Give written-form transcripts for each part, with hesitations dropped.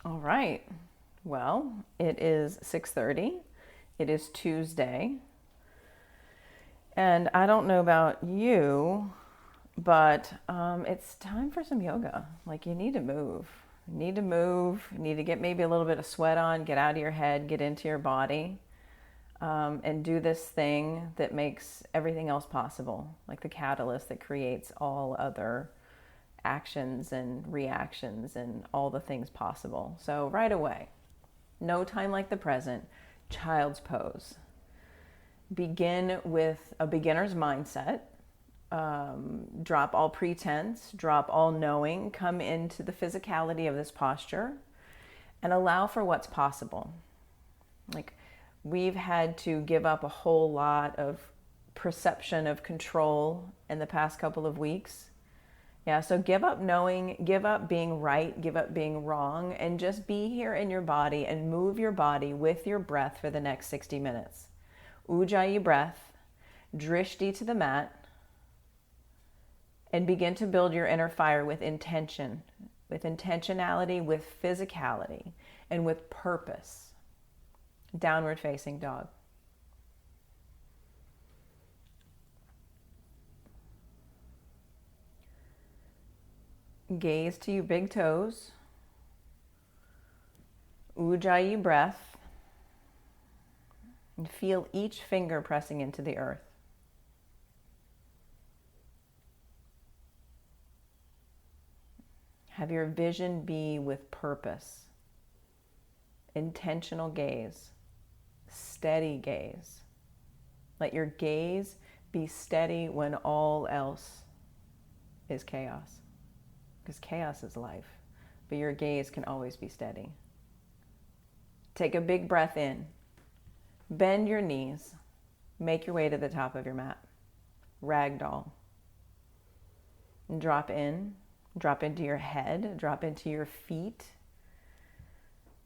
All right. Well, it is 6:30. It is Tuesday. And I don't know about you, but it's time for some yoga. Like you need to move. You need to move. You need to get maybe a little bit of sweat on, get out of your head, get into your body, and do this thing that makes everything else possible, like the catalyst that creates all other actions and reactions and all the things possible. So right away, no time like the present, child's pose. Begin with a beginner's mindset. Drop all pretense, drop all knowing, come into the physicality of this posture and allow for what's possible. Like we've had to give up a whole lot of perception of control in the past couple of weeks. Yeah, so give up knowing, give up being right, give up being wrong, and just be here in your body and move your body with your breath for the next 60 minutes. Ujjayi breath, drishti to the mat, and begin to build your inner fire with intention, with intentionality, with physicality, and with purpose. Downward facing dog. Gaze to your big toes. Ujjayi breath. And feel each finger pressing into the earth. Have your vision be with purpose. Intentional gaze. Steady gaze. Let your gaze be steady when all else is chaos. Because chaos is life, but your gaze can always be steady. Take a big breath in. Bend your knees. Make your way to the top of your mat. Ragdoll. And drop in. Drop into your head. Drop into your feet.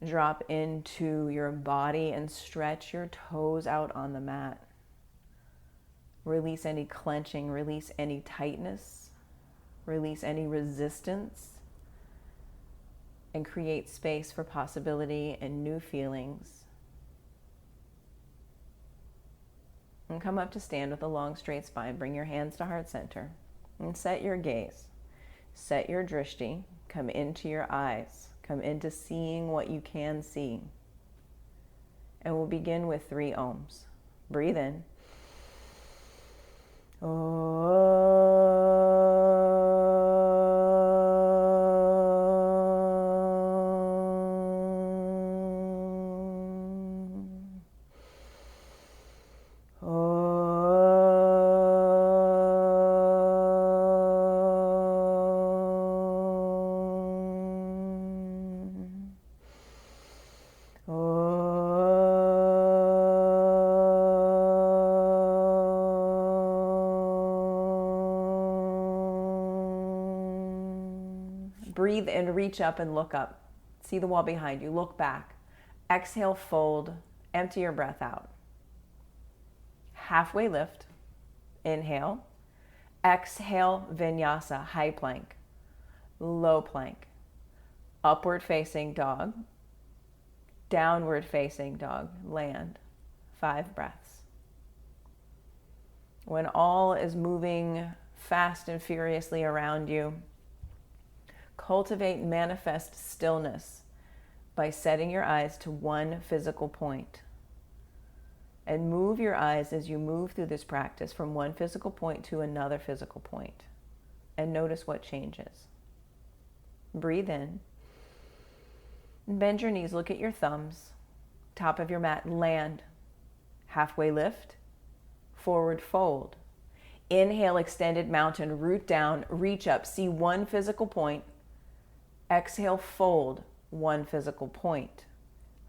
Drop into your body and stretch your toes out on the mat. Release any clenching. Release any tightness. Release any resistance. And create space for possibility and new feelings. And come up to stand with a long straight spine. Bring your hands to heart center. And set your gaze. Set your drishti. Come into your eyes. Come into seeing what you can see. And we'll begin with 3 ohms. Breathe in. Breathe and reach up and look up. See the wall behind you. Look back. Exhale, fold. Empty your breath out. Halfway lift. Inhale. Exhale, vinyasa, high plank. Low plank. Upward facing dog. Downward facing dog. Land. 5 breaths. When all is moving fast and furiously around you, cultivate and manifest stillness by setting your eyes to one physical point. And move your eyes as you move through this practice from one physical point to another physical point. And notice what changes. Breathe in. Bend your knees, look at your thumbs. Top of your mat, land. Halfway lift. Forward fold. Inhale, extended mountain, root down, reach up, see one physical point. Exhale, fold, one physical point.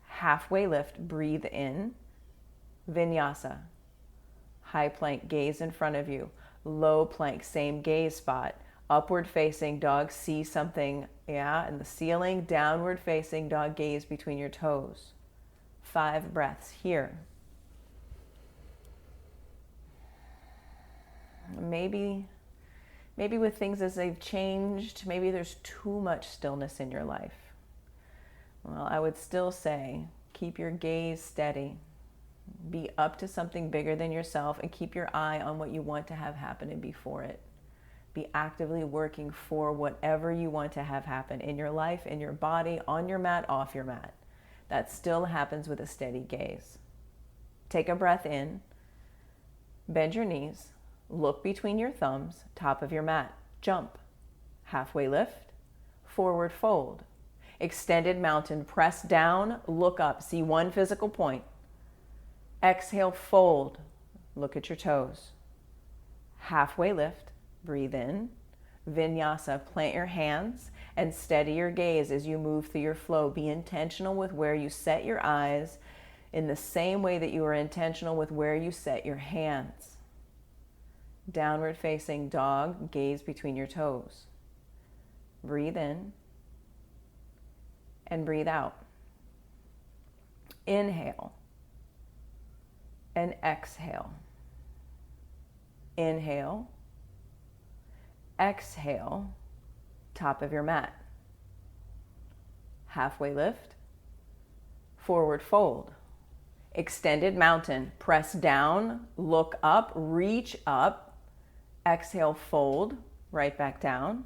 Halfway lift, breathe in. Vinyasa. High plank, gaze in front of you. Low plank, same gaze spot. Upward facing dog, see something, in the ceiling. Downward facing dog, gaze between your toes. 5 breaths here. Maybe with things as they've changed, maybe there's too much stillness in your life. Well, I would still say keep your gaze steady. Be up to something bigger than yourself and keep your eye on what you want to have happen and before it. Be actively working for whatever you want to have happen in your life, in your body, on your mat, off your mat. That still happens with a steady gaze. Take a breath in, bend your knees, look between your thumbs, top of your mat, jump, halfway lift, forward fold, extended mountain, press down, look up, see one physical point. Exhale, fold, look at your toes. Halfway lift, breathe in, vinyasa, plant your hands and steady your gaze as you move through your flow. Be intentional with where you set your eyes in the same way that you are intentional with where you set your hands. Downward facing dog, gaze between your toes. Breathe in and breathe out. Inhale and exhale. Inhale, exhale, top of your mat. Halfway lift, forward fold. Extended mountain, press down, look up, reach up. Exhale, fold, right back down.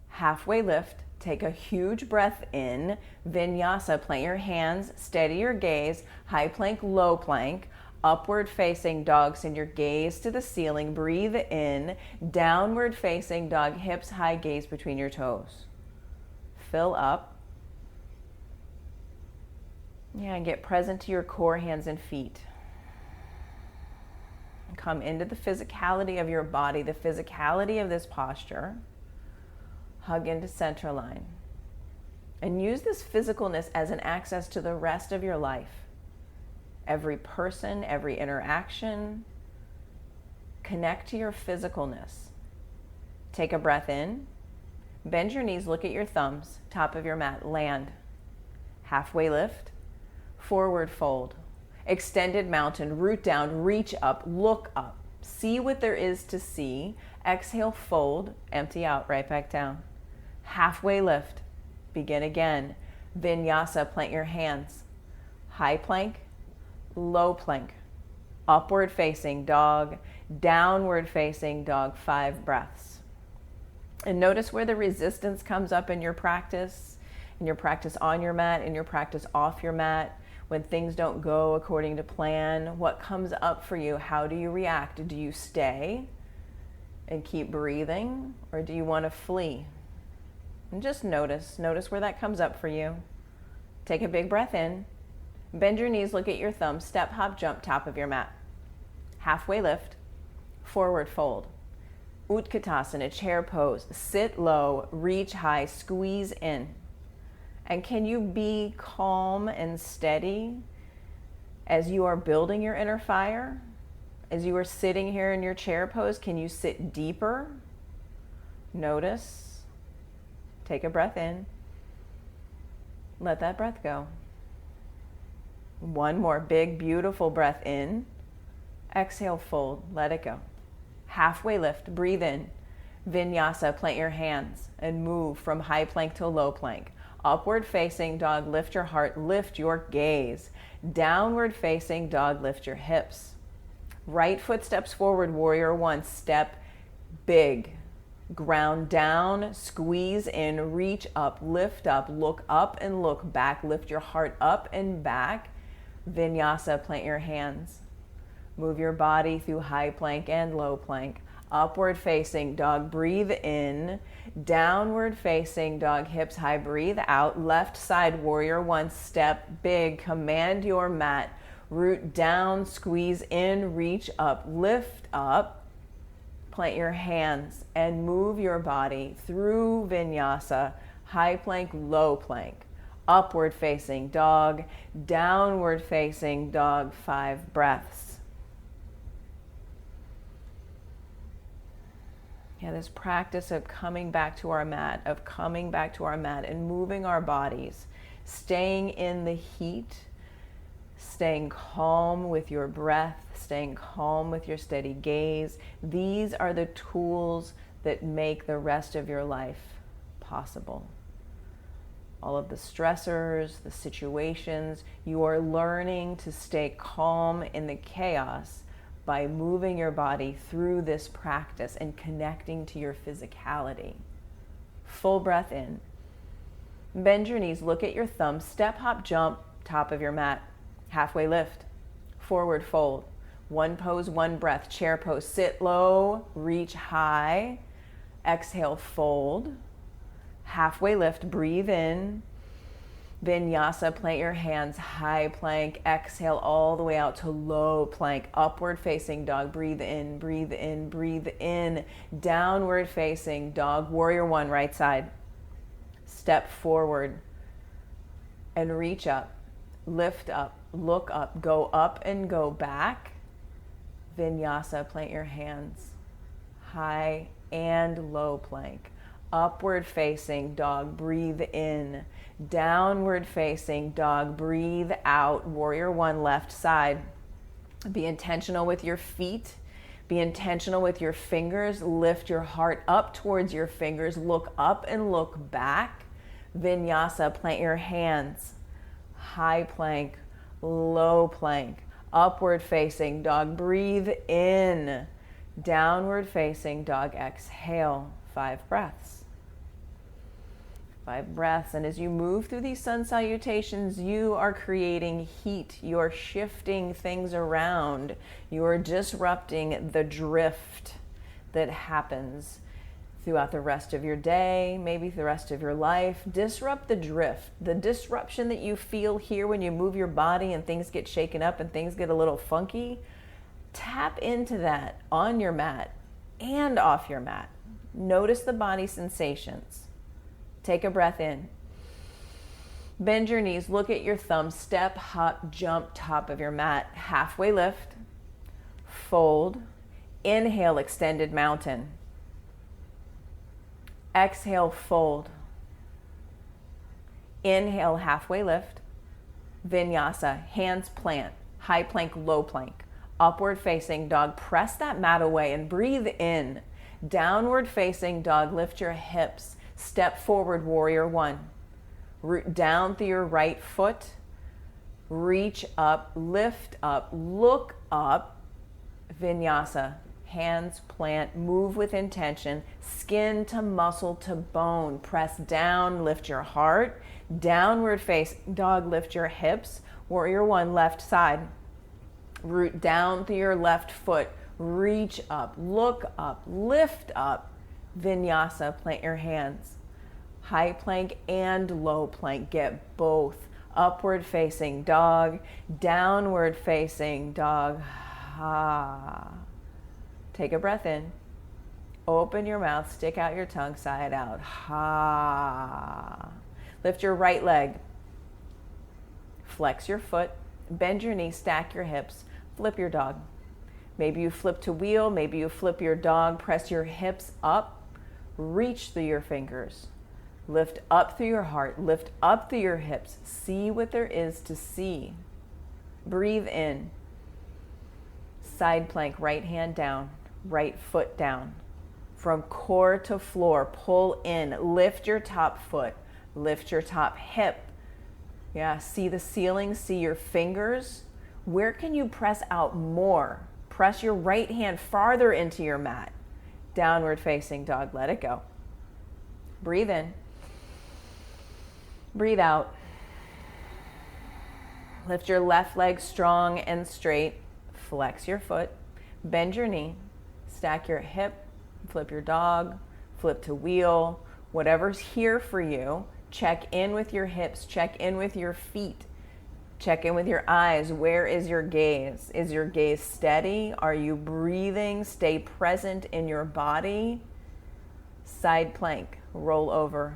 Halfway lift, take a huge breath in. Vinyasa, plant your hands, steady your gaze. High plank, low plank. Upward facing dog, send your gaze to the ceiling. Breathe in. Downward facing dog, hips high, gaze between your toes. Fill up. Yeah, and get present to your core, hands and feet. Come into the physicality of your body, the physicality of this posture. Hug into center line. And use this physicalness as an access to the rest of your life. Every person, every interaction. Connect to your physicalness. Take a breath in. Bend your knees, look at your thumbs, top of your mat, land. Halfway lift. Forward fold, extended mountain, root down, reach up, look up, see what there is to see. Exhale, fold, empty out, right back down. Halfway lift, begin again. Vinyasa, plant your hands. High plank, low plank, upward facing dog, downward facing dog, 5 breaths. And notice where the resistance comes up in your practice on your mat, in your practice off your mat. When things don't go according to plan, what comes up for you? How do you react? Do you stay and keep breathing, or do you want to flee? And just notice where that comes up for you. Take a big breath in, bend your knees, look at your thumbs, step, hop, jump, top of your mat. Halfway lift, forward fold. Utkatasana, chair pose, sit low, reach high, squeeze in. And can you be calm and steady as you are building your inner fire? As you are sitting here in your chair pose, can you sit deeper? Notice. Take a breath in. Let that breath go. One more big, beautiful breath in. Exhale, fold, let it go. Halfway lift, breathe in. Vinyasa, plant your hands and move from high plank to low plank. Upward facing dog, lift your heart, lift your gaze. Downward facing dog, lift your hips. Right foot steps forward, warrior one, step big. Ground down, squeeze in, reach up, lift up, look up and look back. Lift your heart up and back. Vinyasa, plant your hands. Move your body through high plank and low plank. Upward facing dog, breathe in. Downward facing dog, hips high, breathe out. Left side, warrior one, step big. Command your mat. Root down, squeeze in, reach up, lift up. Plant your hands and move your body through vinyasa, high plank, low plank. Upward facing dog, downward facing dog, 5 breaths. Yeah, this practice of coming back to our mat, and moving our bodies, staying in the heat, staying calm with your breath, staying calm with your steady gaze. These are the tools that make the rest of your life possible. all of the stressors, the situations. You are learning to stay calm in the chaos by moving your body through this practice and connecting to your physicality. Full breath in. Bend your knees, look at your thumbs, step, hop, jump, top of your mat. Halfway lift, forward fold. One pose, one breath, chair pose. Sit low, reach high. Exhale, fold. Halfway lift, breathe in. Vinyasa, plant your hands, high plank. Exhale all the way out to low plank. Upward facing dog, breathe in, breathe in, breathe in. Downward facing dog, warrior one, right side. Step forward and reach up, lift up, look up, go up and go back. Vinyasa, plant your hands, high and low plank. Upward facing dog, breathe in. Downward facing dog, breathe out. Warrior one, left side. Be intentional with your feet. Be intentional with your fingers. Lift your heart up towards your fingers. Look up and look back. Vinyasa, plant your hands. High plank, low plank. Upward facing dog, breathe in. Downward facing dog, exhale. 5 breaths. 5 breaths. And as you move through these sun salutations, you are creating heat. You're shifting things around. You're disrupting the drift that happens throughout the rest of your day, maybe the rest of your life. Disrupt the drift, the disruption that you feel here when you move your body and things get shaken up and things get a little funky. Tap into that on your mat and off your mat. Notice the body sensations. Take a breath in. Bend your knees, look at your thumbs, step, hop, jump, top of your mat. Halfway lift, fold, inhale, extended mountain. Exhale, fold. Inhale, halfway lift. Vinyasa, hands plant, high plank, low plank. Upward facing dog, press that mat away and breathe in. Downward facing dog, lift your hips. Step forward, warrior one. Root down through your right foot. Reach up, lift up, look up. Vinyasa, hands plant, move with intention, skin to muscle to bone. Press down, lift your heart. Downward face dog, lift your hips. Warrior one, left side. Root down through your left foot. Reach up, look up, lift up. Vinyasa, plant your hands. High plank and low plank, get both. Upward facing dog, downward facing dog. Ha. Take a breath in. Open your mouth, stick out your tongue, sigh it out. Ha. Lift your right leg. Flex your foot. Bend your knee, stack your hips. Flip your dog. Maybe you flip to wheel, maybe you flip your dog. Press your hips up. Reach through your fingers. Lift up through your heart. Lift up through your hips. See what there is to see. Breathe in. Side plank, right hand down, right foot down. From core to floor, pull in. Lift your top foot. Lift your top hip. Yeah, see the ceiling, see your fingers. Where can you press out more? Press your right hand farther into your mat. Downward facing dog, let it go. Breathe in. Breathe out. Lift your left leg strong and straight. Flex your foot. Bend your knee. Stack your hip. Flip your dog. Flip to wheel. Whatever's here for you. Check in with your hips. Check in with your feet. Check in with your eyes. Where is your gaze? Is your gaze steady? Are you breathing? Stay present in your body. Side plank. Roll over.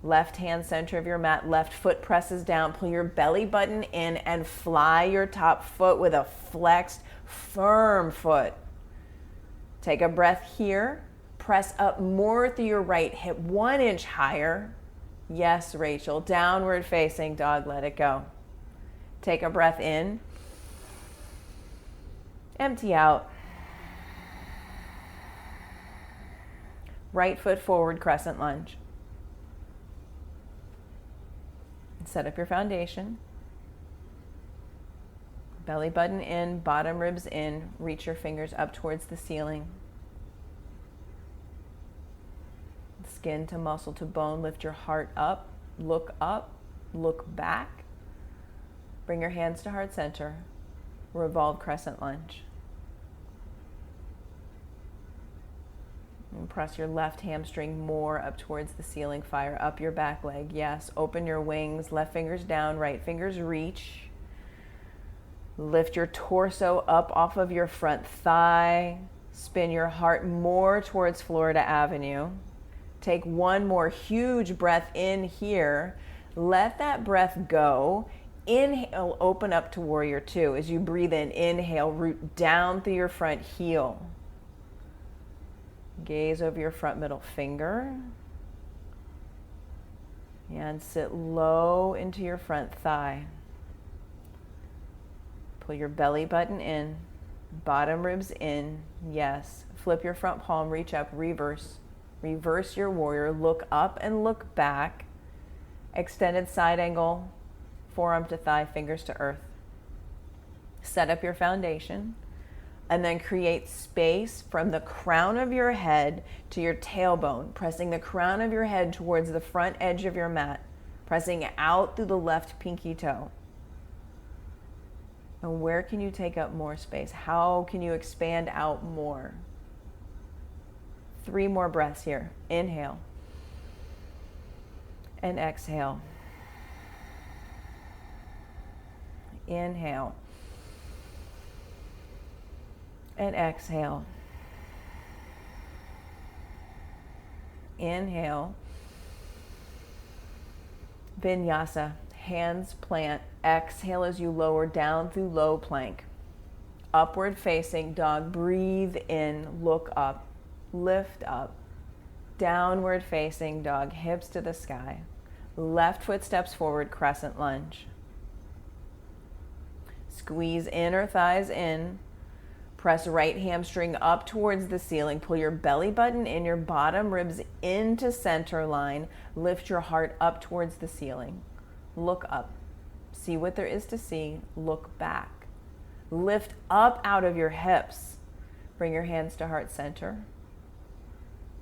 Left hand center of your mat. Left foot presses down. Pull your belly button in and fly your top foot with a flexed, firm foot. Take a breath here. Press up more through your right hip, 1 inch higher. Yes, Rachel. Downward facing dog, let it go. Take a breath in. Empty out. Right foot forward, crescent lunge. Set up your foundation. Belly button in, bottom ribs in. Reach your fingers up towards the ceiling. Skin to muscle to bone. Lift your heart up, look back. Bring your hands to heart center. Revolve crescent lunge. And press your left hamstring more up towards the ceiling. Fire up your back leg. Yes, open your wings. Left fingers down, right fingers reach. Lift your torso up off of your front thigh. Spin your heart more towards Florida Avenue. Take one more huge breath in here. Let that breath go. Inhale, open up to warrior two. As you breathe in, inhale, root down through your front heel. Gaze over your front middle finger. And sit low into your front thigh. Pull your belly button in, bottom ribs in. Yes. Flip your front palm, reach up, reverse. Reverse your warrior, look up and look back. Extended side angle, forearm to thigh, fingers to earth. Set up your foundation and then create space from the crown of your head to your tailbone, pressing the crown of your head towards the front edge of your mat, pressing out through the left pinky toe. And where can you take up more space? How can you expand out more? 3 more breaths here. Inhale and exhale. Inhale and exhale. Inhale. Vinyasa. Hands plant. Exhale as you lower down through low plank. Upward facing dog. Breathe in. Look up. Lift up. Downward facing dog. Hips to the sky. Left foot steps forward. Crescent lunge. Squeeze inner thighs in. Press right hamstring up towards the ceiling. Pull your belly button in, your bottom ribs into center line. Lift your heart up towards the ceiling. Look up. See what there is to see. Look back. Lift up out of your hips. Bring your hands to heart center.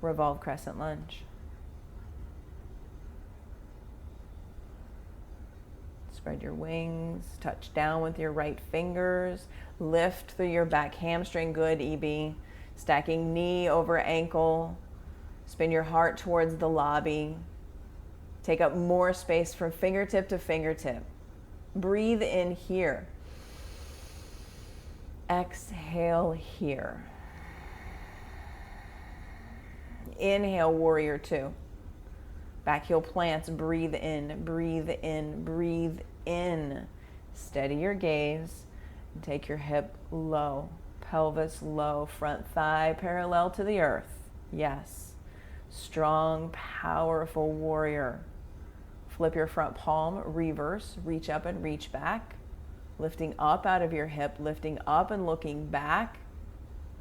Revolve crescent lunge. Spread your wings. Touch down with your right fingers. Lift through your back hamstring. Good, EB. Stacking knee over ankle. Spin your heart towards the lobby. Take up more space from fingertip to fingertip. Breathe in here. Exhale here. Inhale, warrior two. Back heel plants, breathe in, breathe in, breathe in. Steady your gaze and take your hip low, pelvis low, front thigh parallel to the earth. Yes. Strong, powerful warrior. Flip your front palm, reverse, reach up and reach back. Lifting up out of your hip, lifting up and looking back.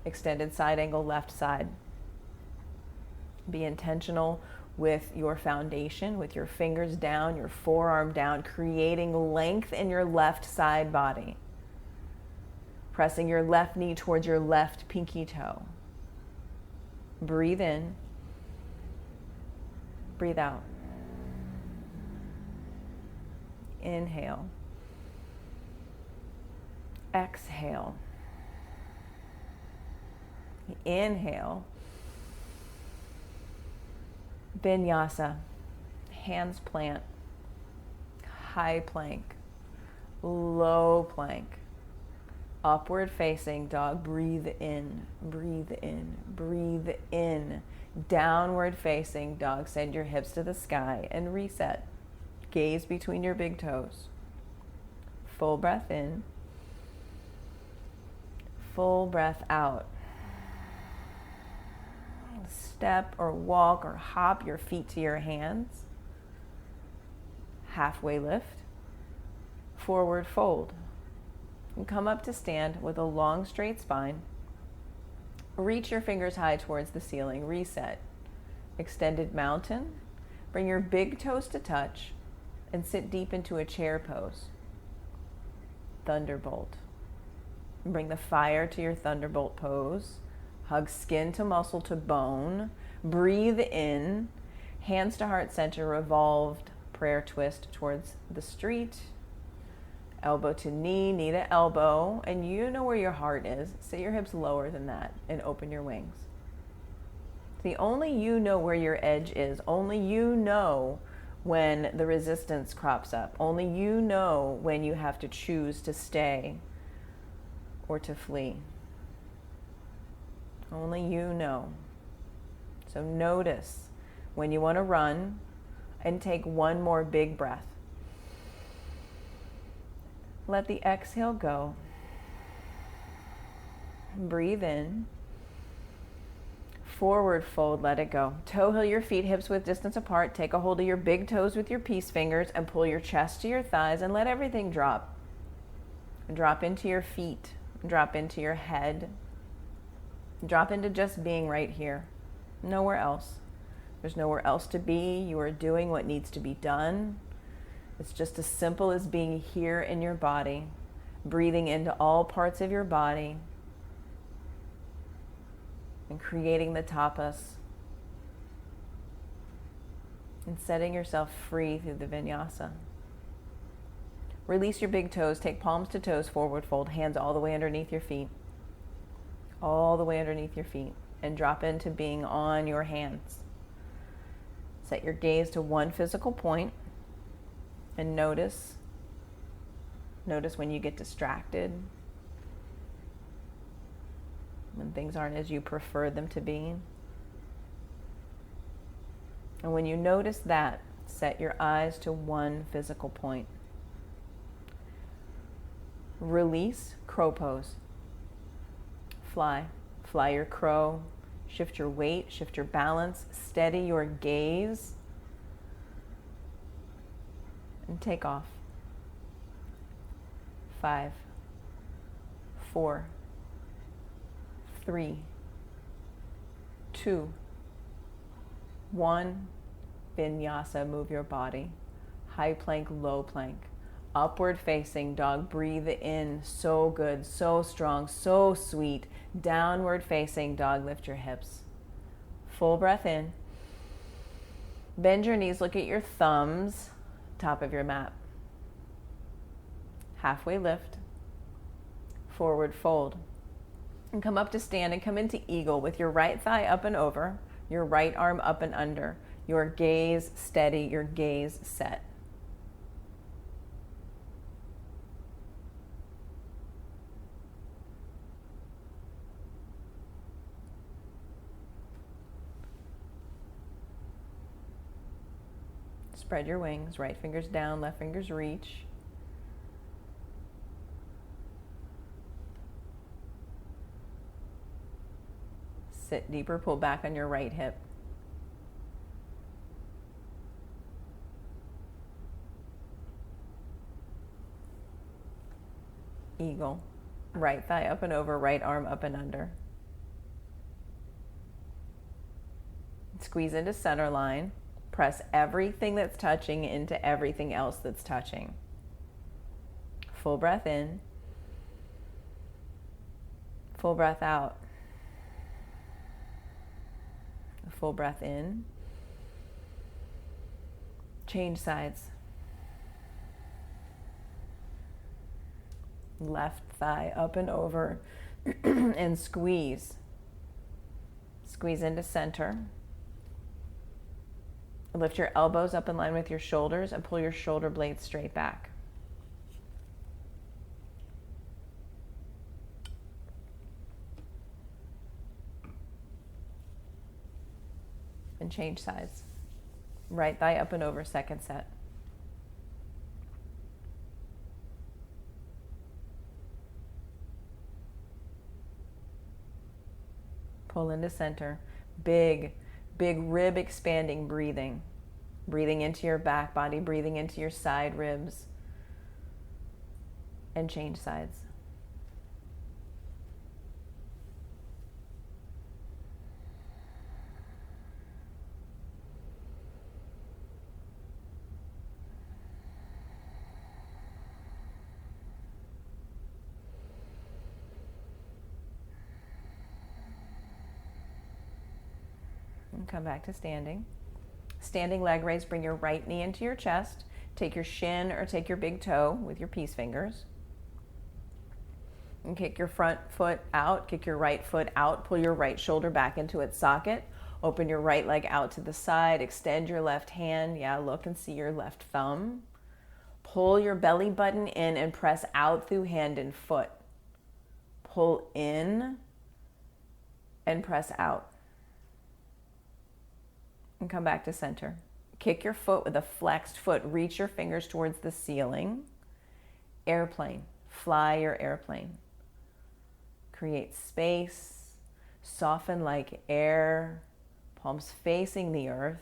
Extended side angle, left side. Be intentional with your foundation, with your fingers down, your forearm down, creating length in your left side body. Pressing your left knee towards your left pinky toe. Breathe in. Breathe out. Inhale. Exhale. Inhale. Vinyasa. Hands plant. High plank. Low plank. Upward facing dog. Breathe in. Breathe in. Breathe in. Downward facing dog. Send your hips to the sky and reset. Gaze between your big toes. Full breath in. Full breath out. Step or walk or hop your feet to your hands. Halfway lift. Forward fold. And come up to stand with a long straight spine. Reach your fingers high towards the ceiling. Reset. Extended mountain. Bring your big toes to touch. and sit deep into a chair pose. Thunderbolt. Bring the fire to your thunderbolt pose. Hug skin to muscle to bone. Breathe in. Hands to heart center, revolved prayer twist towards the street. Elbow to knee, knee to elbow. And you know where your heart is. Sit your hips lower than that and open your wings. See, only you know where your edge is. Only you know when the resistance crops up. Only you know when you have to choose to stay or to flee. Only you know. So notice when you want to run and take one more big breath. Let the exhale go. Breathe in. Forward fold, let it go. Toe heel your feet, hips width distance apart. Take a hold of your big toes with your peace fingers and pull your chest to your thighs and let everything drop. Drop into your feet. Drop into your head. Drop into just being right here. Nowhere else. There's nowhere else to be. You are doing what needs to be done. It's just as simple as being here in your body, breathing into all parts of your body, and creating the tapas, and setting yourself free through the vinyasa. Release your big toes, take palms to toes, forward fold, hands all the way underneath your feet. All the way underneath your feet. And drop into being on your hands. Set your gaze to one physical point and notice when you get distracted, when things aren't as you prefer them to be. And when you notice that, set your eyes to one physical point. Release, crow pose. Fly. Fly your crow. Shift your weight, shift your balance, steady your gaze, and take off. 5, 4, 3, 2, 1. Vinyasa, move your body. High plank, low plank. Upward facing dog, breathe in, so good, so strong, so sweet. Downward facing dog, lift your hips. Full breath in. Bend your knees, look at your thumbs, top of your mat. Halfway lift. Forward fold. And come up to stand and come into eagle with your right thigh up and over, your right arm up and under, your gaze steady, your gaze set. Spread your wings, right fingers down, left fingers reach. Sit deeper, pull back on your right hip. Eagle, right thigh up and over, right arm up and under. Squeeze into center line. Press everything that's touching into everything else that's touching. Full breath in. Full breath out. Full breath in. Change sides. Left thigh up and over and squeeze. Squeeze into center. Lift your elbows up in line with your shoulders and pull your shoulder blades straight back. And change sides. Right thigh up and over, second set. Pull into center. Big rib expanding breathing. Breathing into your back body, breathing into your side ribs. And change sides. And come back to standing. Standing leg raise, bring your right knee into your chest. Take your shin or take your big toe with your peace fingers. And kick your front foot out, kick your right foot out, pull your right shoulder back into its socket. Open your right leg out to the side, extend your left hand. Yeah, look and see your left thumb. Pull your belly button in and press out through hand and foot. Pull in and press out. And come back to center. Kick your foot with a flexed foot. Reach your fingers towards the ceiling. Airplane. Fly your airplane. Create space. Soften like air. Palms facing the earth.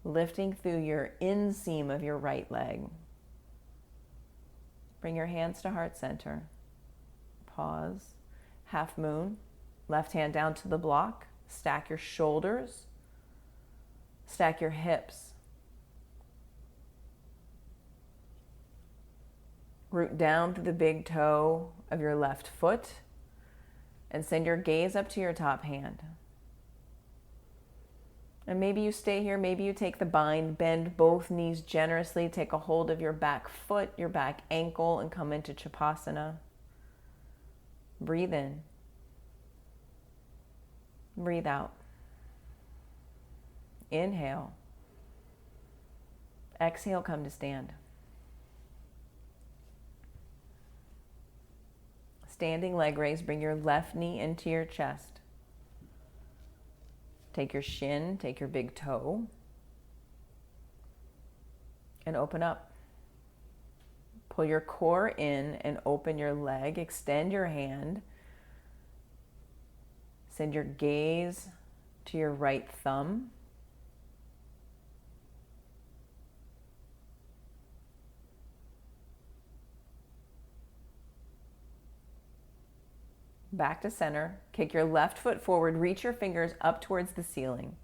Lifting through your inseam of your right leg. Bring your hands to heart center. Pause. Half moon. Left hand down to the block. Stack your shoulders. Stack your hips. Root down through the big toe of your left foot and send your gaze up to your top hand. And maybe you stay here, maybe you take the bind, bend both knees generously, take a hold of your back foot, your back ankle, and come into Chapasana. Breathe in. Breathe out. Inhale. Exhale, come to stand. Standing leg raise, bring your left knee into your chest. Take your shin, take your big toe, and open up. Pull your core in and open your leg. Extend your hand. Send your gaze to your right thumb. Back to center. Kick your left foot forward. Reach your fingers up towards the ceiling.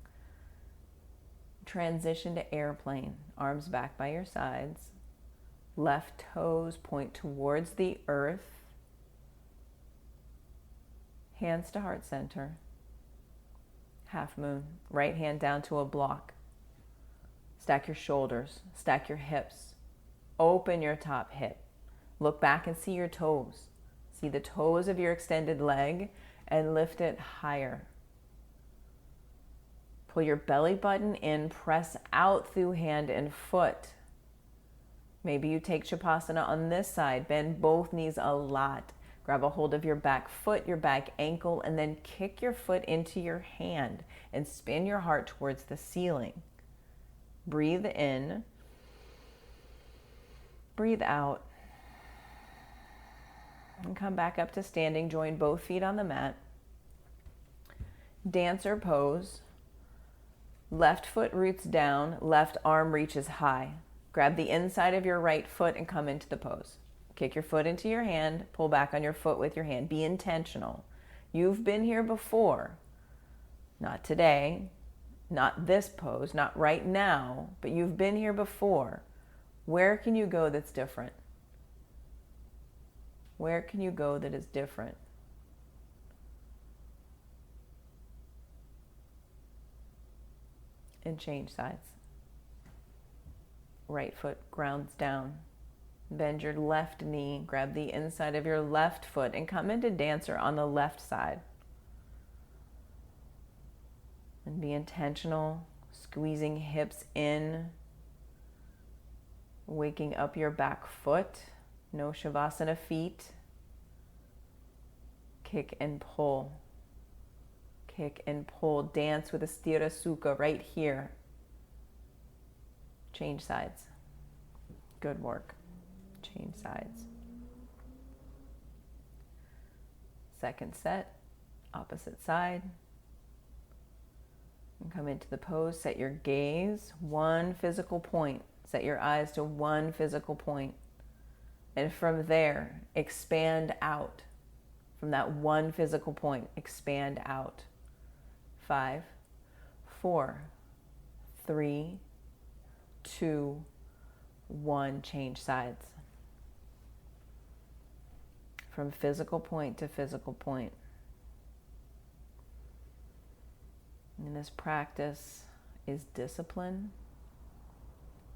Transition to airplane. Arms back by your sides. Left toes point towards the earth. Hands to heart center. Half moon. Right hand down to a block. Stack your shoulders. Stack your hips. Open your top hip. Look back and see your toes. See the toes of your extended leg and lift it higher. Pull your belly button in, press out through hand and foot. Maybe you take Chapasana on this side, bend both knees a lot. Grab a hold of your back foot, your back ankle, and then kick your foot into your hand and spin your heart towards the ceiling. Breathe in. Breathe out. And come back up to standing. Join both feet on the mat. Dancer pose. Left foot roots down. Left arm reaches high. Grab the inside of your right foot and come into the pose. Kick your foot into your hand. Pull back on your foot with your hand. Be intentional. You've been here before. Not today. Not this pose. Not right now. But you've been here before. Where can you go that's different? Where can you go that is different? And change sides. Right foot grounds down. Bend your left knee. Grab the inside of your left foot and come into dancer on the left side. And be intentional. Squeezing hips in. Waking up your back foot. No Shavasana feet. Kick and pull. Kick and pull. Dance with a Sthira Sukha right here. Change sides. Good work. Change sides. Second set. Opposite side. And come into the pose. Set your gaze. One physical point. Set your eyes to one physical point. And from there, expand out. From that one physical point, expand out. 5, 4, 3, 2, 1. Change sides. From physical point to physical point. And this practice is discipline.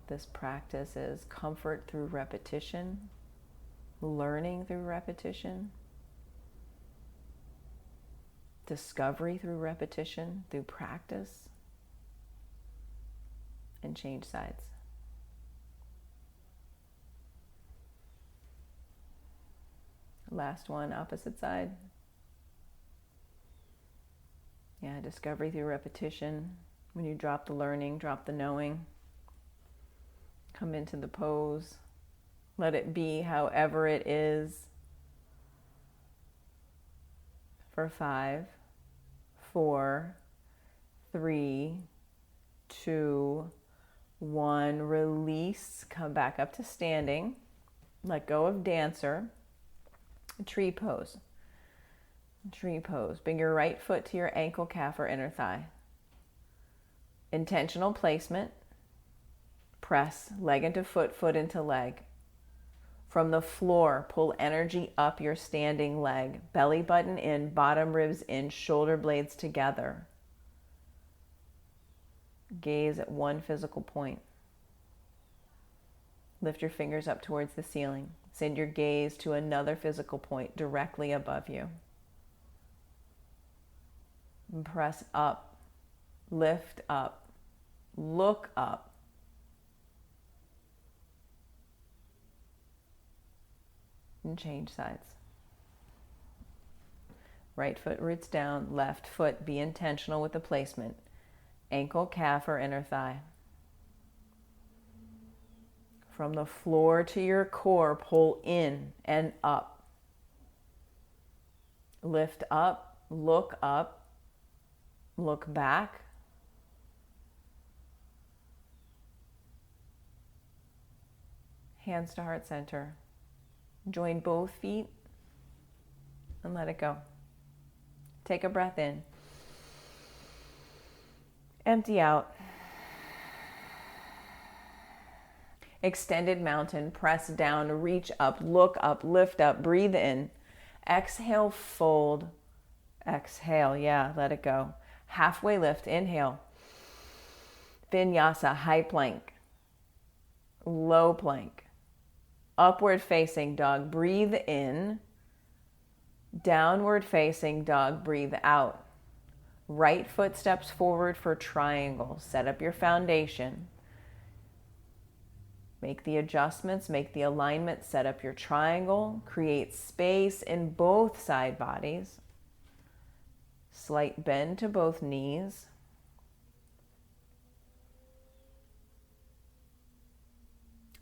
This practice is comfort through repetition, learning through repetition, discovery through repetition, through practice, and change sides. Last one, opposite side. Yeah, discovery through repetition. When you drop the learning, drop the knowing. Come into the pose. Let it be however it is. For 5, 4, 3, 2, 1. Release. Come back up to standing. Let go of dancer. Tree pose. Tree pose. Bring your right foot to your ankle, calf, or inner thigh. Intentional placement. Press leg into foot, foot into leg. From the floor, pull energy up your standing leg. Belly button in, bottom ribs in, shoulder blades together. Gaze at one physical point. Lift your fingers up towards the ceiling. Send your gaze to another physical point directly above you. And press up, lift up, look up. And change sides. Right foot roots down, left foot, be intentional with the placement. Ankle, calf, or inner thigh. From the floor to your core, pull in and up. Lift up, look back. Hands to heart center. Join both feet and let it go. Take a breath in. Empty out. Extended mountain, press down, reach up, look up, lift up, breathe in. Exhale, fold. Exhale, yeah, let it go. Halfway lift, inhale. Vinyasa, high plank. Low plank. Upward facing dog, breathe in. Downward facing dog, breathe out. Right foot steps forward for triangle. Set up your foundation. Make the adjustments, make the alignment, set up your triangle. Create space in both side bodies. Slight bend to both knees.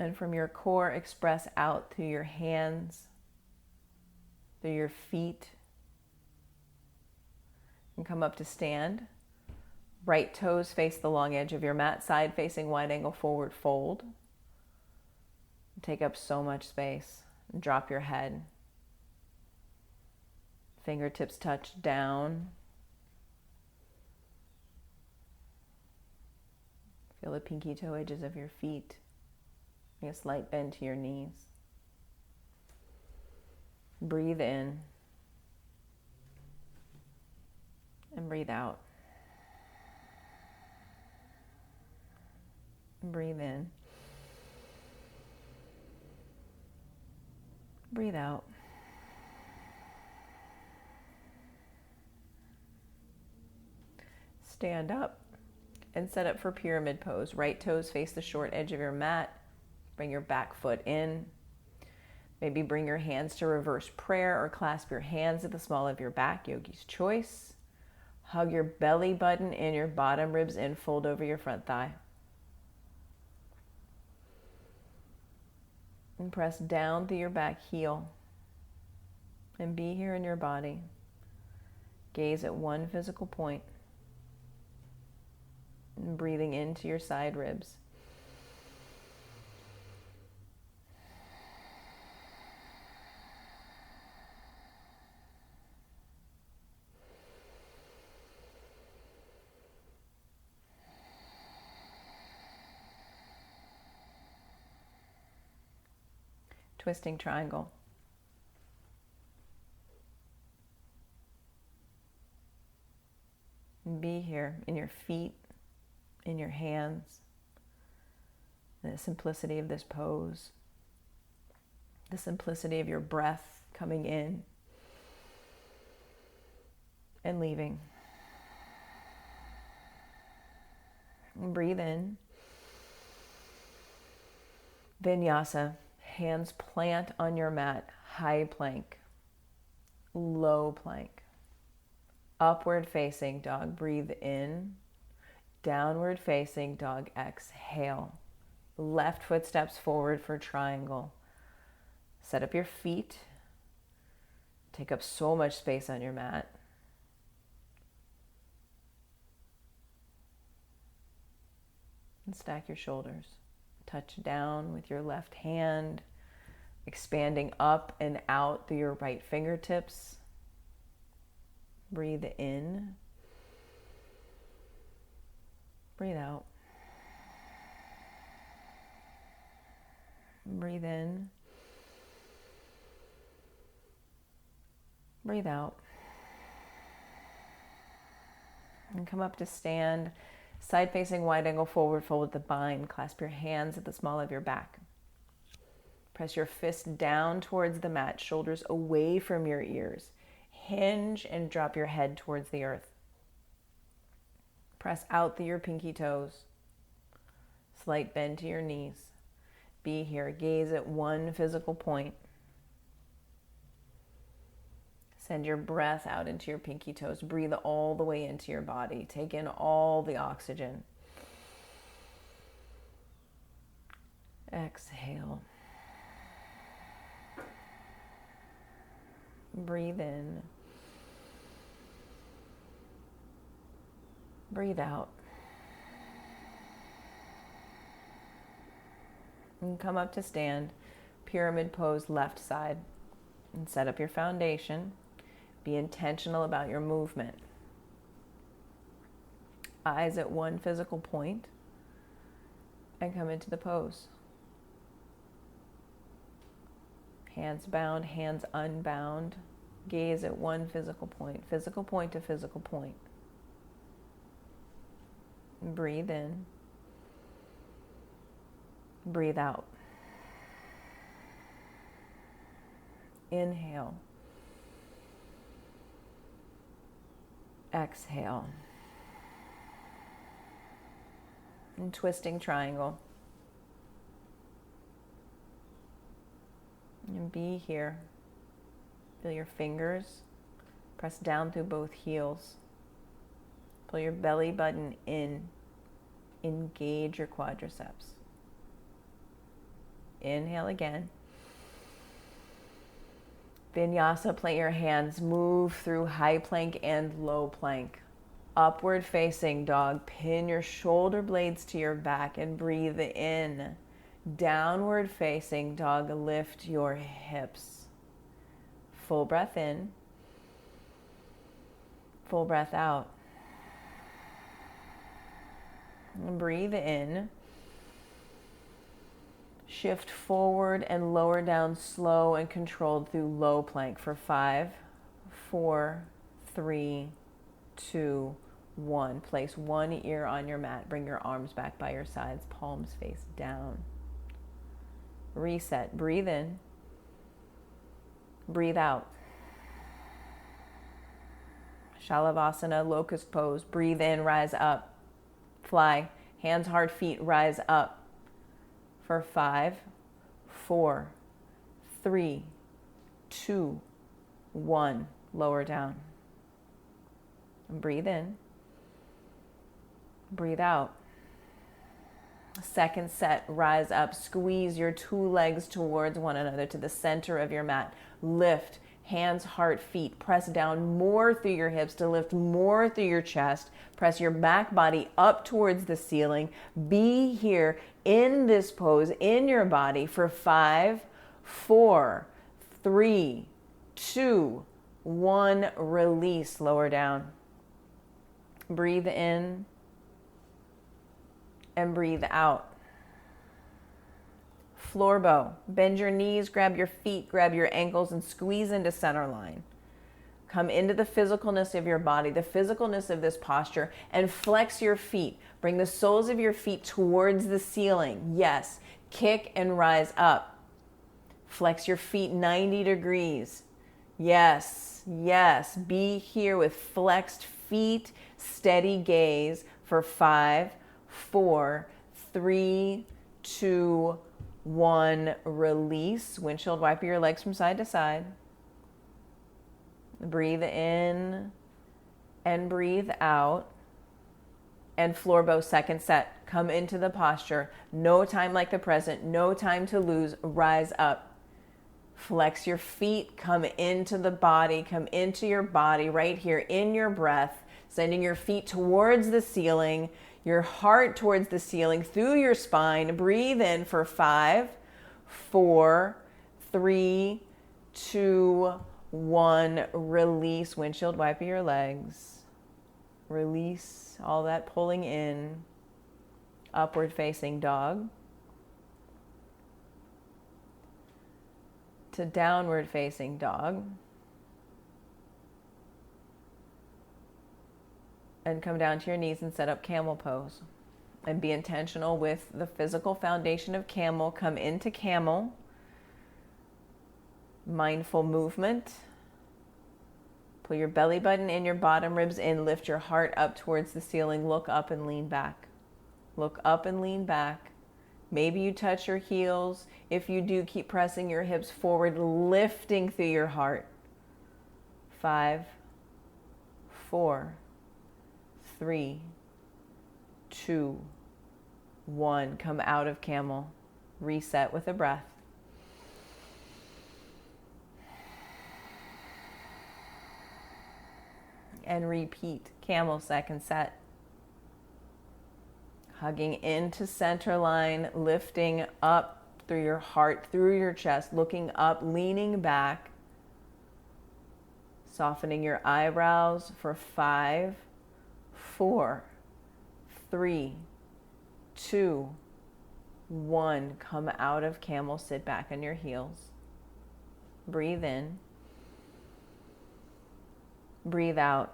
And from your core, express out through your hands, through your feet. And come up to stand. Right toes face the long edge of your mat, side facing wide angle forward fold. Take up so much space. Drop your head. Fingertips touch down. Feel the pinky toe edges of your feet. Make a slight bend to your knees. Breathe in. And breathe out. Breathe in. Breathe out. Stand up and set up for pyramid pose. Right toes face the short edge of your mat. Bring your back foot in. Maybe bring your hands to reverse prayer or clasp your hands at the small of your back, yogi's choice. Hug your belly button in, your bottom ribs in, fold over your front thigh. And press down through your back heel. And be here in your body. Gaze at one physical point. And breathing into your side ribs. Twisting triangle. Be here in your feet, in your hands, the simplicity of this pose, the simplicity of your breath coming in and leaving. And breathe in. Vinyasa, hands plant on your mat, high plank, low plank. Upward facing dog, breathe in. Downward facing dog, exhale. Left foot steps forward for triangle. Set up your feet. Take up so much space on your mat. And stack your shoulders. Touch down with your left hand, expanding up and out through your right fingertips. Breathe in. Breathe out. Breathe in. Breathe out. And come up to stand. Side facing wide angle forward fold with the bind. Clasp your hands at the small of your back. Press your fist down towards the mat, shoulders away from your ears. Hinge and drop your head towards the earth. Press out through your pinky toes. Slight bend to your knees. Be here. Gaze at one physical point. Send your breath out into your pinky toes. Breathe all the way into your body. Take in all the oxygen. Exhale. Breathe in. Breathe out. And come up to stand. Pyramid pose, left side. And set up your foundation. Be intentional about your movement. Eyes at one physical point. And come into the pose. Hands bound, hands unbound. Gaze at one physical point to physical point. Breathe in. Breathe out. Inhale. Exhale. And twisting triangle. And be here. Feel your fingers. Press down through both heels. Pull your belly button in. Engage your quadriceps. Inhale again. Vinyasa, plant your hands. Move through high plank and low plank. Upward facing dog. Pin your shoulder blades to your back and breathe in. Downward facing dog. Lift your hips. Full breath in. Full breath out. And breathe in. Shift forward and lower down slow and controlled through low plank for 5, 4, 3, 2, 1. Place one ear on your mat. Bring your arms back by your sides, palms face down. Reset. Breathe in. Breathe out. Shalavasana, locust pose. Breathe in, rise up. Fly. Hands, hard, feet, rise up. For 5, 4, 3, 2, 1. Lower down. And breathe in. Breathe out. Second set, rise up. Squeeze your two legs towards one another to the center of your mat. Lift. Hands, heart, feet. Press down more through your hips to lift more through your chest. Press your back body up towards the ceiling. Be here in this pose in your body for 5, 4, 3, 2, 1. Release. Lower down. Breathe in and breathe out. Floor bow. Bend your knees, grab your feet, grab your ankles, and squeeze into center line. Come into the physicalness of your body, the physicalness of this posture, and flex your feet. Bring the soles of your feet towards the ceiling. Yes. Kick and rise up. Flex your feet 90 degrees. Yes. Yes. Be here with flexed feet, steady gaze for 5, 4, 3, 2, 1. Release. Windshield wiper your legs from side to side. Breathe in and breathe out. And floor bow, second set. Come into the posture. No time like the present. No time to lose. Rise up. Flex your feet. Come into the body. Come into your body right here in your breath. Sending your feet towards the ceiling. Your heart towards the ceiling through your spine. Breathe in for 5, 4, 3, 2, 1. Release. Windshield wiper your legs. Release all that pulling in. Upward facing dog. To downward facing dog. And come down to your knees and set up camel pose. And be intentional with the physical foundation of camel. Come into camel. Mindful movement. Pull your belly button in, your bottom ribs in. Lift your heart up towards the ceiling. Look up and lean back. Look up and lean back. Maybe you touch your heels. If you do, keep pressing your hips forward, lifting through your heart. 5, 4, 3, 2, 1. Come out of camel. Reset with a breath. And repeat. Camel, second set. Hugging into center line, lifting up through your heart, through your chest, looking up, leaning back. Softening your eyebrows for 5, 4, 3, 2, 1. Come out of camel, sit back on your heels. Breathe in. Breathe out.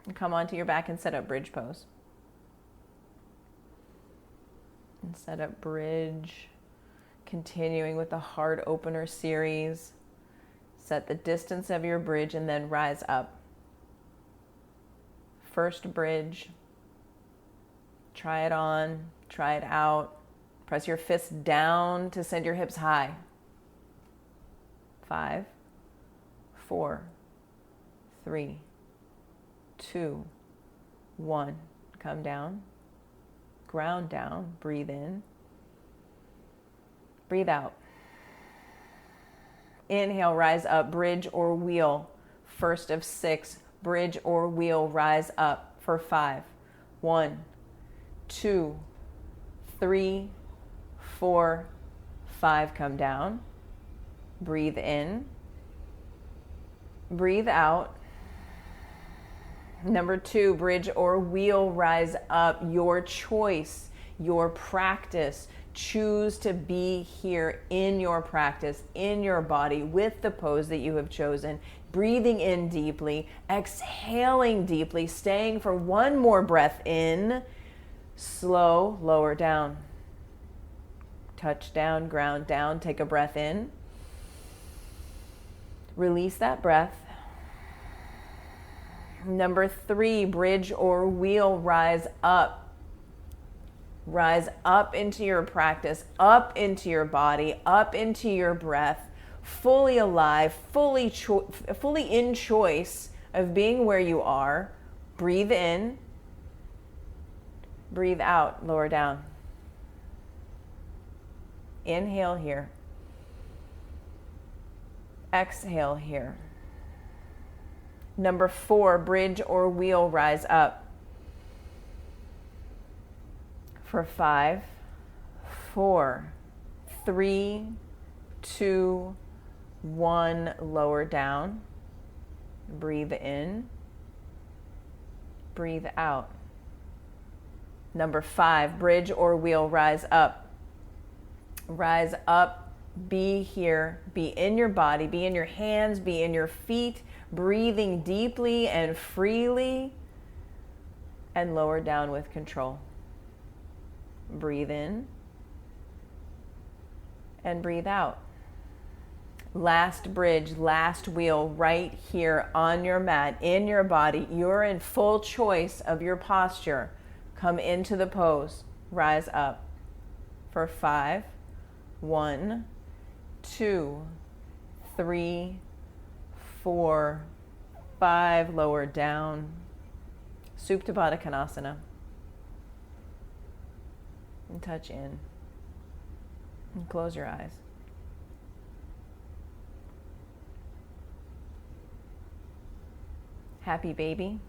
And come onto your back and set up bridge pose. And set up bridge. Continuing with the heart opener series. Set the distance of your bridge and then rise up. First bridge. Try it on. Try it out. Press your fists down to send your hips high. 5, 4, 3, 2, 1. Come down. Ground down. Breathe in. Breathe out. Inhale, rise up, bridge or wheel. First of 6, bridge or wheel, rise up for 5. 1, 2, 3, 4, 5. Come down. Breathe in. Breathe out. Number 2, bridge or wheel, rise up. Your choice, your practice. Choose to be here in your practice, in your body, with the pose that you have chosen. Breathing in deeply, exhaling deeply, staying for one more breath in. Slow, lower down. Touch down, ground down. Take a breath in. Release that breath. Number 3, bridge or wheel, rise up. Rise up into your practice, up into your body, up into your breath, fully alive, fully in choice of being where you are. Breathe in. Breathe out, lower down. Inhale here. Exhale here. Number 4, bridge or wheel, rise up. For 5, 4, 3, 2, 1. Lower down. Breathe in. Breathe out. Number 5, bridge or wheel, rise up. Rise up Be here, be in your body, be in your hands, be in your feet, breathing deeply and freely, and lower down with control. Breathe in and breathe out. Last bridge, last wheel, right here on your mat, in your body. You're in full choice of your posture. Come into the pose. Rise up for 5, 1, 2, 3, 4, 5. Lower down. Supta Baddha Konasana. And touch in. And close your eyes. Happy baby.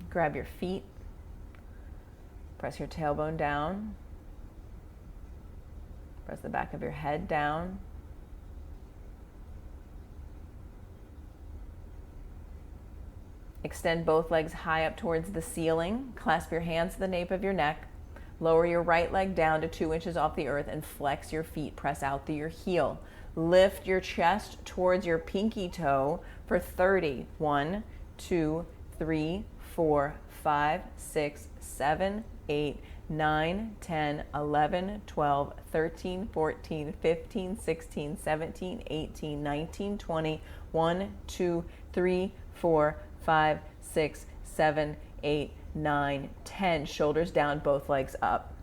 Grab your feet. Press your tailbone down. Press the back of your head down. Extend both legs high up towards the ceiling. Clasp your hands to the nape of your neck. Lower your right leg down to 2 inches off the earth and flex your feet. Press out through your heel. Lift your chest towards your pinky toe for 30. 1, 2, 3, 4, 5, 6, 7, 8, 9, 10, 11, 12, 13, 14, 15, 16, 17, 18, 19, 20. 1, 2, 3, 4, 5, 6, 7, 8, 9, 10. Shoulders down, both legs up.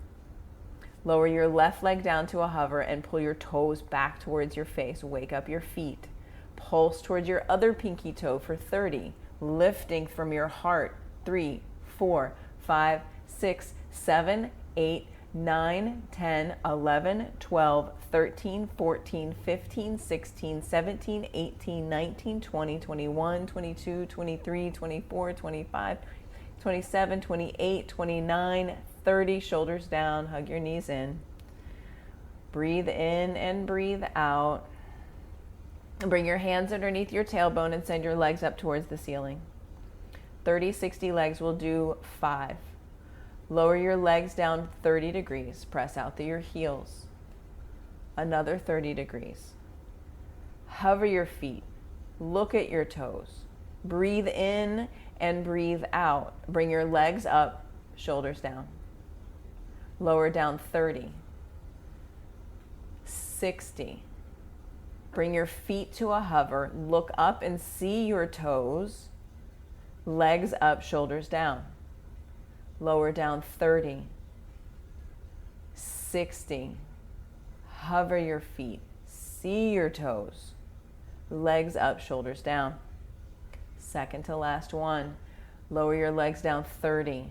Lower your left leg down to a hover and pull your toes back towards your face. Wake up your feet. Pulse towards your other pinky toe for 30. Lifting from your heart. 3, 4, 5, 6, 7, 8, 9, 10, 11, 12, 13, 14, 15, 16, 17, 18, 19, 20, 21, 22, 23, 24, 25, 27, 28, 29, 30. Shoulders down. Hug your knees in. Breathe in and breathe out. Bring your hands underneath your tailbone and send your legs up towards the ceiling. 30, 60 legs will do 5. Lower your legs down 30 degrees. Press out through your heels. Another 30 degrees. Hover your feet. Look at your toes. Breathe in and breathe out. Bring your legs up, shoulders down. Lower down 30. 60. Bring your feet to a hover. Look up and see your toes. Legs up, shoulders down. Lower down 30. 60. Hover your feet. See your toes. Legs up, shoulders down. Second to last one. Lower your legs down 30.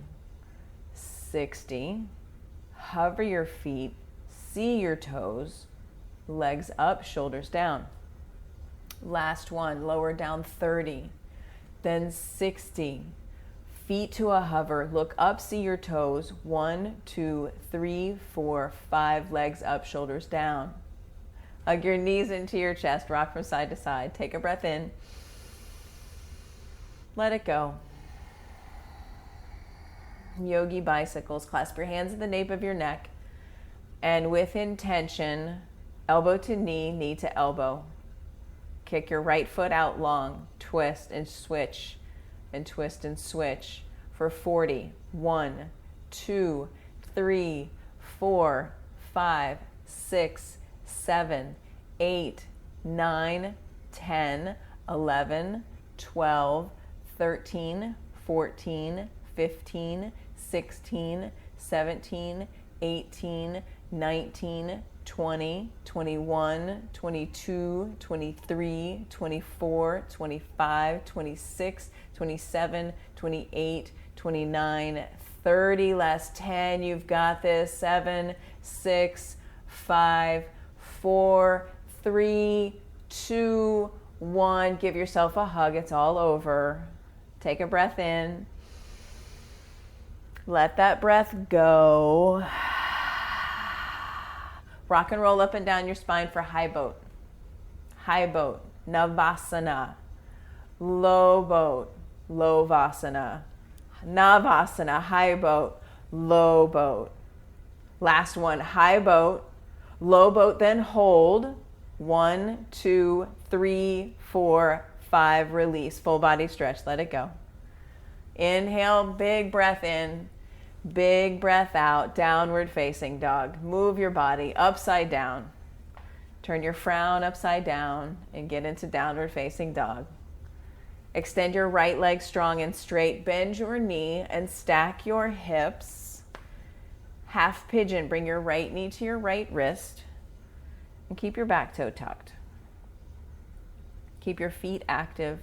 60. Hover your feet. See your toes. Legs up, shoulders down. Last one. Lower down 30. Then 60. Feet to a hover. Look up, see your toes. 1, 2, 3, 4, 5. Legs up, shoulders down. Hug your knees into your chest. Rock from side to side. Take a breath in. Let it go. Yogi bicycles. Clasp your hands at the nape of your neck. And with intention, elbow to knee, knee to elbow. Kick your right foot out long. Twist and switch. And twist and switch for 40. 1, 2, 3, 4, 5, 6, 7, 8, 9, 10, 11, 12, 13, 14, 15, 16, 17, 18, 19, 20, 21, 22, 23, 24, 25, 26, 27, 28, 29, 30. Last 10. You've got this. 7, 6, 5, 4, 3, 2, 1. Give yourself a hug. It's all over. Take a breath in. Let that breath go. Rock and roll up and down your spine for high boat. High boat, Navasana. Low boat, Lovasana. Navasana, high boat, low boat. Last one, high boat, Low boat, then hold. 1, 2, 3, 4, 5. Release. Full body stretch. Let it go. Inhale, big breath in. Big breath out. Downward facing dog. Move your body upside down. Turn your frown upside down and get into downward facing dog. Extend your right leg strong and straight. Bend your knee and stack your hips. Half pigeon. Bring your right knee to your right wrist and keep your back toe tucked. Keep your feet active.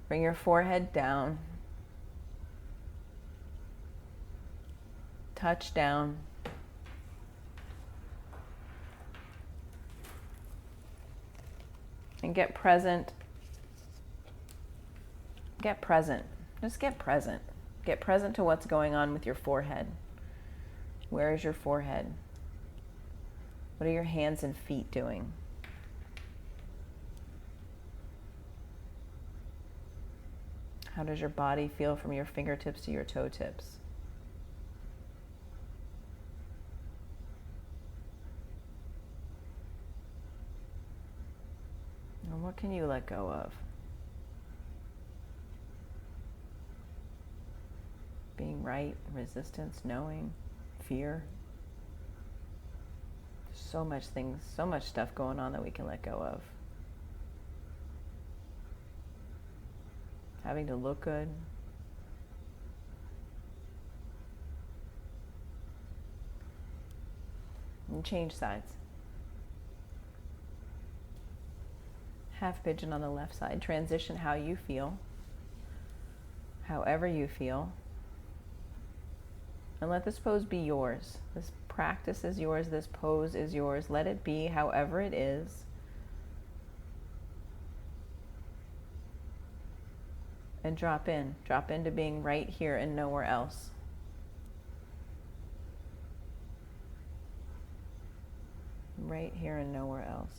Bring your forehead down. Touch down. And get present. Get present. Just get present. Get present to what's going on with your forehead. Where is your forehead? What are your hands and feet doing? How does your body feel from your fingertips to your toe tips? And what can you let go of? Being right, resistance, knowing, fear. So much stuff going on that we can let go of. Having to look good. And change sides. Half pigeon on the left side. Transition how you feel. However you feel. And let this pose be yours. This practice is yours. This pose is yours. Let it be however it is. And drop in. Drop into being right here and nowhere else. Right here and nowhere else.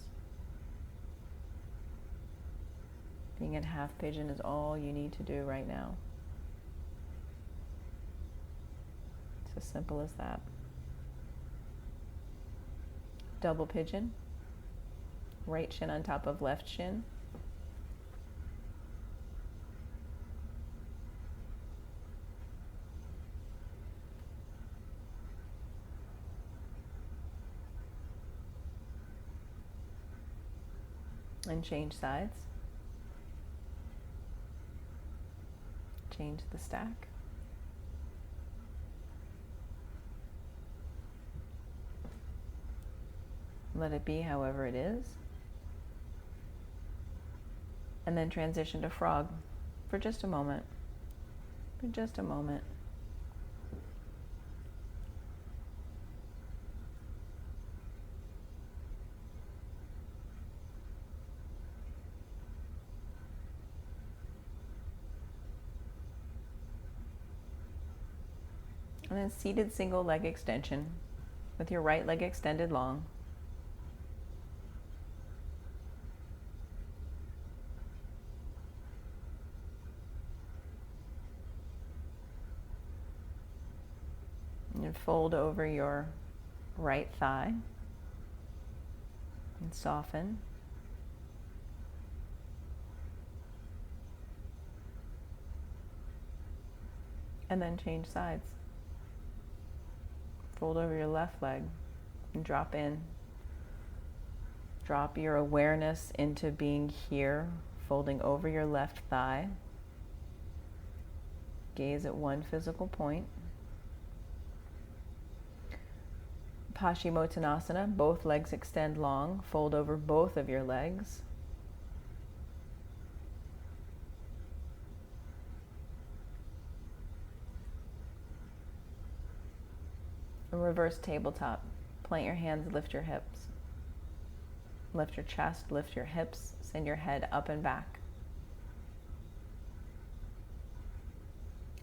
Being in half pigeon is all you need to do right now. It's as simple as that. Double pigeon. Right shin on top of left shin. And change sides. Change the stack. Let it be however it is. And then transition to frog for just a moment. For just a moment. And then seated single leg extension with your right leg extended long. And fold over your right thigh and soften. And then change sides. Fold over your left leg and drop in. Drop your awareness into being here, folding over your left thigh. Gaze at one physical point. Paschimottanasana, both legs extend long, fold over both of your legs. A reverse tabletop. Plant your hands, lift your hips. Lift your chest, lift your hips, send your head up and back.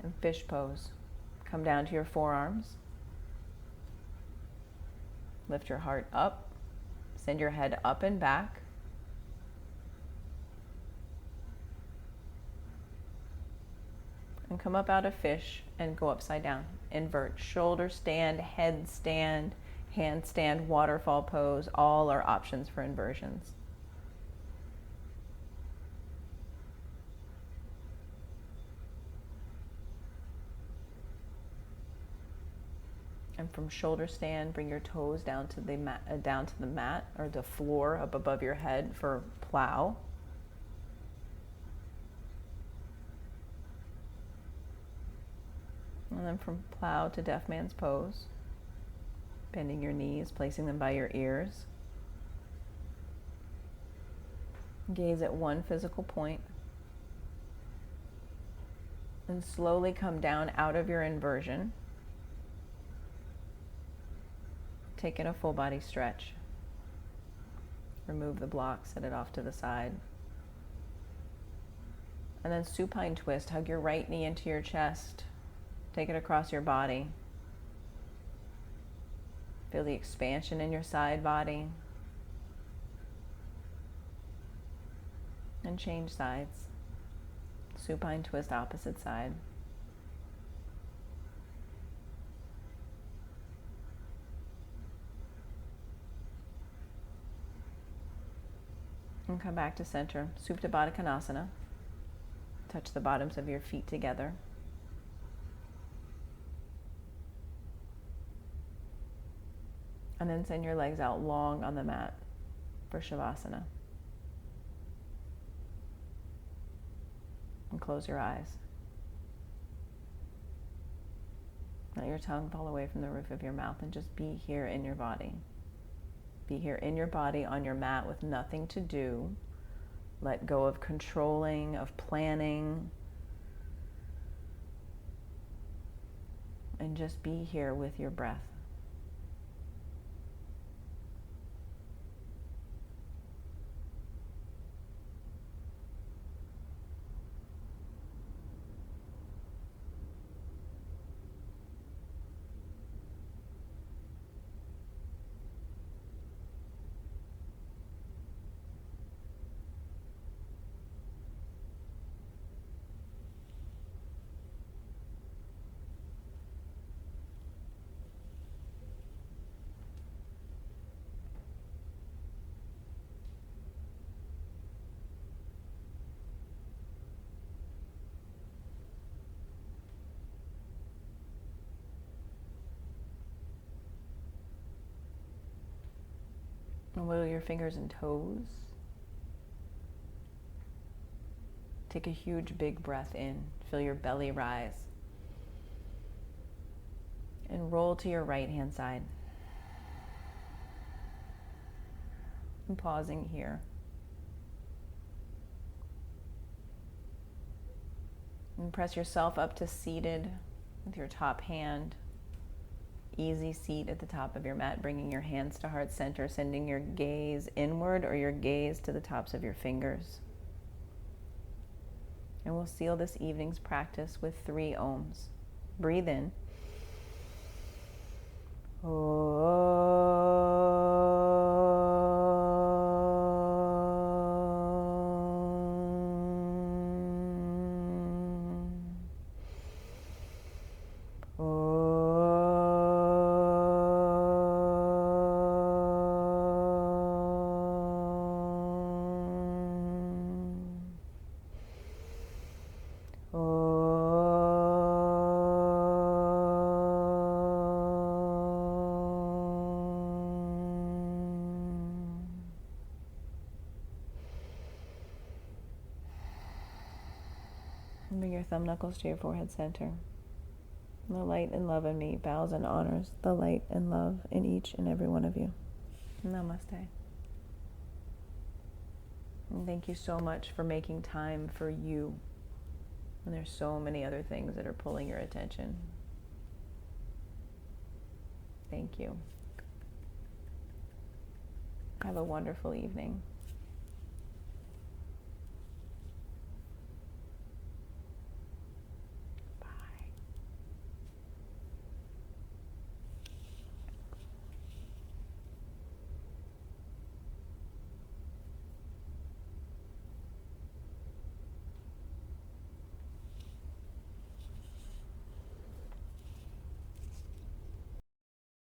And fish pose. Come down to your forearms. Lift your heart up. Send your head up and back. And come up out of fish and go upside down. Invert. Shoulder stand, head stand, handstand, waterfall pose, all are options for inversions. And from shoulder stand, bring your toes down to the mat or the floor up above your head for plow. And then from plow to deaf man's pose, bending your knees, placing them by your ears. Gaze at one physical point. And slowly come down out of your inversion. Take in a full body stretch. Remove the block, set it off to the side. And then supine twist. Hug your right knee into your chest. Take it across your body. Feel the expansion in your side body. And change sides. Supine twist, opposite side. And come back to center. Supta Baddha Konasana. Touch the bottoms of your feet together. And then send your legs out long on the mat for Shavasana. And close your eyes. Let your tongue fall away from the roof of your mouth and just be here in your body. Be here in your body on your mat with nothing to do. Let go of controlling, of planning. And just be here with your breath. And wiggle your fingers and toes. Take a huge big breath in. Feel your belly rise. And roll to your right hand side. And pausing here. And press yourself up to seated with your top hand. Easy seat at the top of your mat, bringing your hands to heart center, sending your gaze inward or your gaze to the tops of your fingers. And we'll seal this evening's practice with 3 ohms. Breathe in. Bring your thumb knuckles to your forehead center. The light and love in me bows and honors the light and love in each and every one of you. Namaste. And thank you so much for making time for you. And there's so many other things that are pulling your attention. Thank you. Have a wonderful evening.